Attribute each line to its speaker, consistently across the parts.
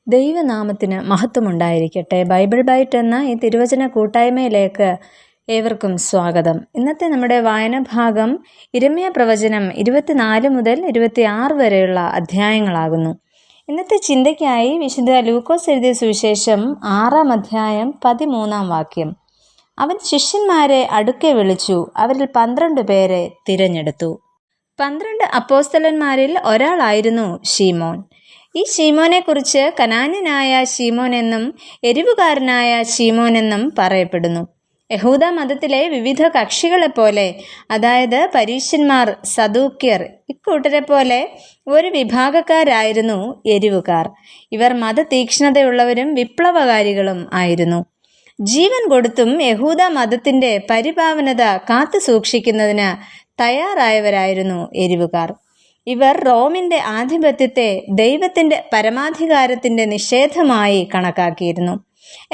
Speaker 1: ദൈവനാമത്തിന് മഹത്വമുണ്ടായിരിക്കട്ടെ. Bible byte എന്ന ഈ തിരുവചന കൂട്ടായ്മയിലേക്ക് ഏവർക്കും സ്വാഗതം. ഇന്നത്തെ നമ്മുടെ വായന ഭാഗം യിരെമ്യാ പ്രവചനം 24 മുതൽ 26 വരെയുള്ള അധ്യായങ്ങളാകുന്നു. ഇന്നത്തെ ചിന്തയ്ക്കായി വിശുദ്ധ ലൂക്കോസ് എഴുതിയ സുവിശേഷം 6-ാം അധ്യായം 13-ാം വാക്യം. അവൻ ശിഷ്യന്മാരെ അടുക്കെ വിളിച്ചു, അവരിൽ 12 പേരെ തിരഞ്ഞെടുത്തു. 12 അപ്പോസ്തലന്മാരിൽ ഒരാളായിരുന്നു ശീമോൻ. ഈ ശീമോനെ കുറിച്ച് കനാന്യനായ ശീമോൻ എന്നും എരിവുകാരനായ ശീമോൻ എന്നും പറയപ്പെടുന്നു. യഹൂദ മതത്തിലെ വിവിധ കക്ഷികളെപ്പോലെ, അതായത് പരീശന്മാർ, സദൂക്യർ, ഇക്കൂട്ടരെ പോലെ ഒരു വിഭാഗക്കാരായിരുന്നു എരിവുകാർ. ഇവർ മതതീക്ഷ്ണതയുള്ളവരും വിപ്ലവകാരികളും ആയിരുന്നു. ജീവൻ കൊടുത്തും യഹൂദ മതത്തിന്റെ പരിപാവനത കാത്തു സൂക്ഷിക്കുന്നതിന് തയ്യാറായവരായിരുന്നു എരിവുകാർ. ഇവർ റോമിന്റെ ആധിപത്യത്തെ ദൈവത്തിന്റെ പരമാധികാരത്തിന്റെ നിഷേധമായി കണക്കാക്കിയിരുന്നു.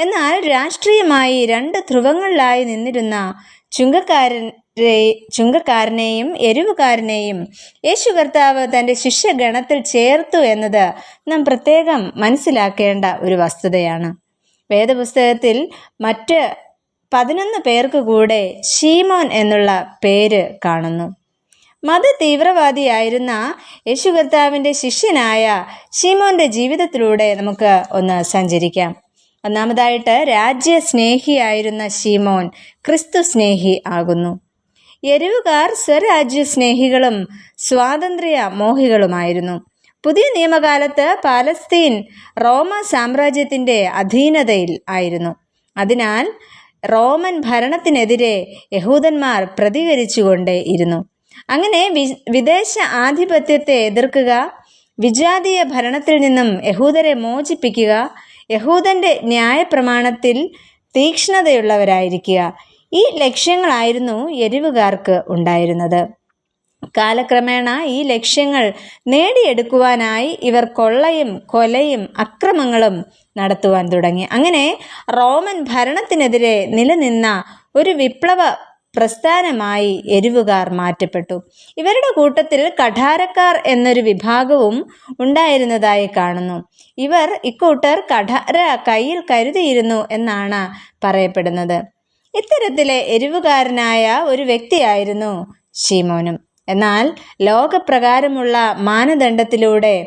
Speaker 1: എന്നാൽ രാഷ്ട്രീയമായി 2 ധ്രുവങ്ങളിലായി നിന്നിരുന്ന ചുങ്കക്കാരനെയും എരിവുകാരനെയും യേശു കർത്താവ് തന്റെ ശിഷ്യഗണത്തിൽ ചേർത്തു എന്നത് നാം പ്രത്യേകം മനസ്സിലാക്കേണ്ട ഒരു വസ്തുതയാണ്. വേദപുസ്തകത്തിൽ മറ്റ് 11 പേർക്ക് കൂടെ ശീമോൻ എന്നുള്ള പേര് കാണുന്നു. മത തീവ്രവാദിയായിരുന്ന യേശു കർത്താവിൻ്റെ ശിഷ്യനായ ശീമോന്റെ ജീവിതത്തിലൂടെ നമുക്ക് ഒന്ന് സഞ്ചരിക്കാം. ഒന്നാമതായിട്ട്, രാജ്യസ്നേഹിയായിരുന്ന ശീമോൻ ക്രിസ്തു സ്നേഹി ആകുന്നു. എരിവുകാർ സ്വരാജ്യ സ്നേഹികളും സ്വാതന്ത്ര്യ മോഹികളുമായിരുന്നു. പുതിയ നിയമകാലത്ത് പാലസ്തീൻ റോമ സാമ്രാജ്യത്തിന്റെ അധീനതയിൽ ആയിരുന്നു. അതിനാൽ റോമൻ ഭരണത്തിനെതിരെ യഹൂദന്മാർ പ്രതികരിച്ചുകൊണ്ടേയിരുന്നു. അങ്ങനെ വിദേശ ആധിപത്യത്തെ എതിർക്കുക, വിജാതീയ ഭരണത്തിൽ നിന്നും യഹൂദരെ മോചിപ്പിക്കുക, യഹൂദന്റെ ന്യായപ്രമാണത്തിൽ തീക്ഷ്ണതയുള്ളവരായിരിക്കുക, ഈ ലക്ഷ്യങ്ങളായിരുന്നു എരിവുകാർക്ക് ഉണ്ടായിരുന്നത്. കാലക്രമേണ ഈ ലക്ഷ്യങ്ങൾ നേടിയെടുക്കുവാനായി ഇവർ കൊള്ളയും കൊലയും അക്രമങ്ങളും നടത്തുവാൻ തുടങ്ങി. അങ്ങനെ റോമൻ ഭരണത്തിനെതിരെ നിലനിന്ന ഒരു വിപ്ലവ പ്രസ്ഥാനമായി എരിവുകാർ മാറ്റപ്പെട്ടു. ഇവരുടെ കൂട്ടത്തിൽ കഠാരക്കാർ എന്നൊരു വിഭാഗവും ഉണ്ടായിരുന്നതായി കാണുന്നു. ഇക്കൂട്ടർ കഠാര കയ്യിൽ കരുതിയിരുന്നു എന്നാണ് പറയപ്പെടുന്നത്. ഇത്തരത്തിലെ എരിവുകാരനായ ഒരു വ്യക്തിയായിരുന്നു ശീമോനും. എന്നാൽ ലോകപ്രകാരമുള്ള മാനദണ്ഡത്തിലൂടെ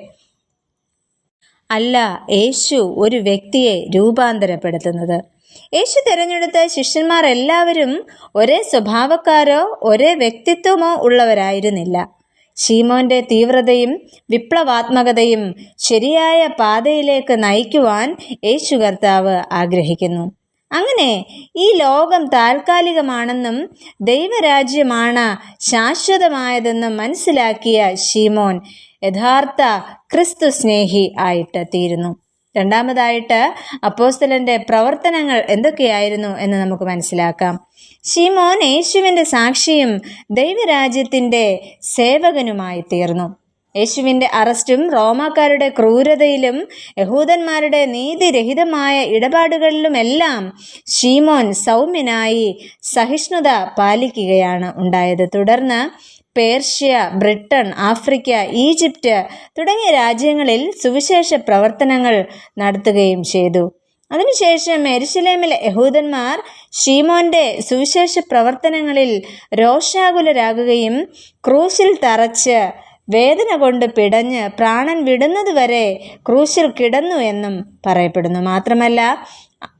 Speaker 1: അല്ല യേശു ഒരു വ്യക്തിയെ രൂപാന്തരപ്പെടുത്തുന്നത്. യേശു തിരഞ്ഞെടുത്ത ശിഷ്യന്മാർ എല്ലാവരും ഒരേ സ്വഭാവക്കാരോ ഒരേ വ്യക്തിത്വമോ ഉള്ളവരായിരുന്നില്ല. ശീമോന്റെ തീവ്രതയും വിപ്ലവാത്മകതയും ശരിയായ പാതയിലേക്ക് നയിക്കുവാൻ യേശു കർത്താവ് ആഗ്രഹിക്കുന്നു. അങ്ങനെ ഈ ലോകം താൽക്കാലികമാണെന്നും ദൈവരാജ്യമാണ് ശാശ്വതമായതെന്നും മനസ്സിലാക്കിയ ശീമോൻ യഥാർത്ഥ ക്രിസ്തു സ്നേഹി ആയിട്ട് തീരുന്നു. രണ്ടാമതായിട്ട്, അപ്പോസ്തലന്റെ പ്രവർത്തനങ്ങൾ എന്തൊക്കെയായിരുന്നു എന്ന് നമുക്ക് മനസ്സിലാക്കാം. ശീമോൻ യേശുവിൻ്റെ സാക്ഷിയും ദൈവരാജ്യത്തിൻ്റെ സേവകനുമായി തീർന്നു. യേശുവിൻ്റെ അറസ്റ്റും റോമാക്കാരുടെ ക്രൂരതയിലും യഹൂദന്മാരുടെ നീതിരഹിതമായ ഇടപാടുകളിലുമെല്ലാം ശീമോൻ സൗമ്യനായി സഹിഷ്ണുത പാലിക്കുകയാണ് ഉണ്ടായത്. തുടർന്ന് പേർഷ്യ, ബ്രിട്ടൻ, ആഫ്രിക്ക, ഈജിപ്റ്റ് തുടങ്ങിയ രാജ്യങ്ങളിൽ സുവിശേഷ പ്രവർത്തനങ്ങൾ നടത്തുകയും ചെയ്തു. അതിനുശേഷം യെരുശലേമിലെ യഹൂദന്മാർ ശീമോന്റെ സുവിശേഷ പ്രവർത്തനങ്ങളിൽ രോഷാകുലരാകുകയും ക്രൂശിൽ തറച്ച് വേദന കൊണ്ട് പിടഞ്ഞ് പ്രാണൻ വിടുന്നതുവരെ ക്രൂശിൽ കിടന്നു എന്നും പറയപ്പെടുന്നു. മാത്രമല്ല,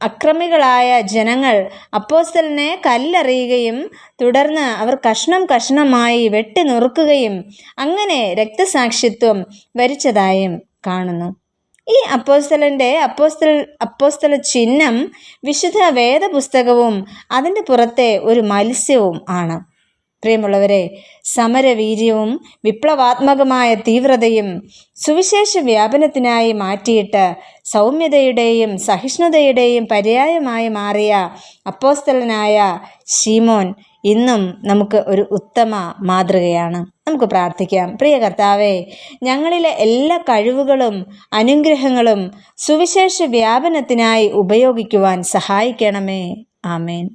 Speaker 1: അക്രമികളായ ജനങ്ങൾ അപ്പോസ്തലനെ കല്ലെറിയുകയും തുടർന്ന് അവർ കഷ്ണം കഷ്ണമായി വെട്ടി നുറുക്കുകയും അങ്ങനെ രക്തസാക്ഷിത്വം വരിച്ചതായും കാണുന്നു. ഈ അപ്പോസ്തല ചിഹ്നം വിശുദ്ധ വേദപുസ്തകവും അതിൻ്റെ പുറത്തെ ഒരു മത്സ്യവും ആണ്. പ്രിയമുള്ളവരെ, സമരവീര്യവും വിപ്ലവാത്മകമായ തീവ്രതയും സുവിശേഷ വ്യാപനത്തിനായി മാറ്റിയിട്ട് സൗമ്യതയുടെയും സഹിഷ്ണുതയുടെയും പര്യായമായി മാറിയ അപ്പോസ്തലനായ ശീമോൻ ഇന്നും നമുക്ക് ഒരു ഉത്തമ മാതൃകയാണ്. നമുക്ക് പ്രാർത്ഥിക്കാം. പ്രിയ കർത്താവേ, ഞങ്ങളിലെ എല്ലാ കഴിവുകളും അനുഗ്രഹങ്ങളും സുവിശേഷ വ്യാപനത്തിനായി ഉപയോഗിക്കുവാൻ സഹായിക്കണമേ. ആമേൻ.